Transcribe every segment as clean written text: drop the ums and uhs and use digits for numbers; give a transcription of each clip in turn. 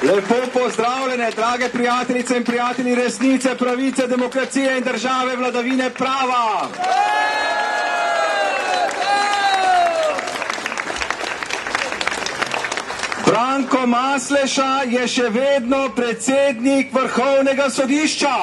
Lepo pozdravljene, drage prijateljice in prijatelji resnice, pravice, demokracije in države vladavine prava. Branko Masleša je še vedno predsednik Vrhovnega sodišča.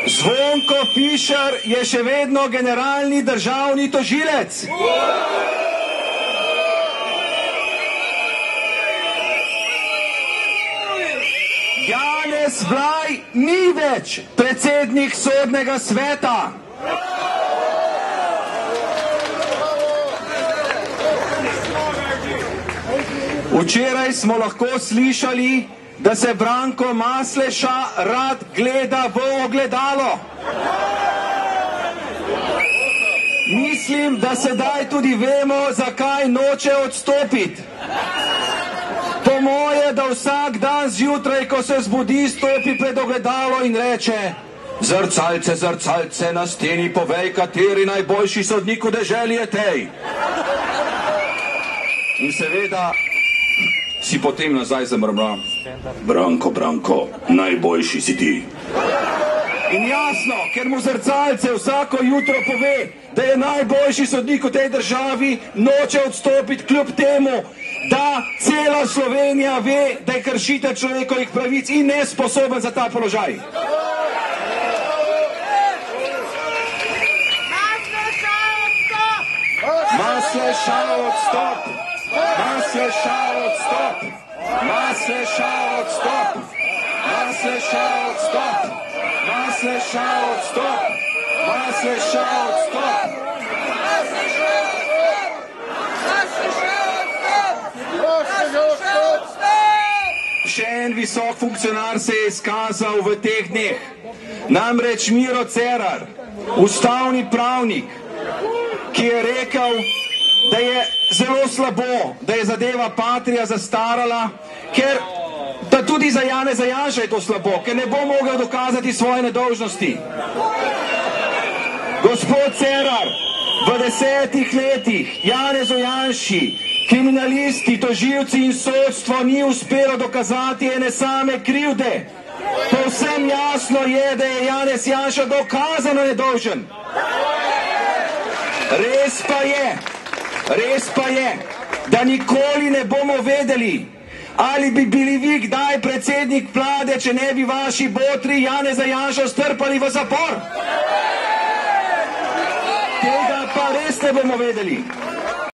Zvonko Fišer je še vedno generalni državni tožilec. Janez Vlaj ni več predsednik sodnega sveta. Včeraj smo lahko slišali, da se Branko Masleša rad gleda v ogledalo. Mislim, da sedaj tudi vemo, zakaj noče odstopiti. Po moje, da vsak dan zjutraj, ko se zbudi, stopi pred ogledalo in reče: zrcalce, zrcalce na steni, povej, kateri najboljši sodnik v deželi je tej. In seveda si potem nazaj zamrmra: Branko, Branko, najboljši si ti. In jasno, ker mu zrcalce vsako jutro pove, da je najboljši sodnik v tej državi, noče odstopiti kljub temu, da cela Slovenija ve, da je kršitelj človekovih pravic in nesposoben za ta položaj. Masleša odstop! Masleša odstop! Masleša odstop! Masleša odstop! Masleša odstop! Masleša odstop! Še en visok funkcionar se je izkazal v teh dneh. Namreč Miro Cerar, ustavni pravnik, ki je rekel, da je zelo slabo, da je zadeva Patria zastarala, ker da tudi za Janeza Janša je to slabo, ker ne bo mogel dokazati svoje nedolžnosti. Gospod Cerar, v 10 letih Janezu Janši kriminalisti, tožilci in sodstvo ni uspelo dokazati ene same krivde. Povsem jasno je, da je Janez Janša dokazano nedolžen. Res pa je, da nikoli ne bomo vedeli, ali bi bili vi kdaj predsednik vlade, če ne bi vaši botri Janeza Janšo strpali v zapor. Tega pa res ne bomo vedeli.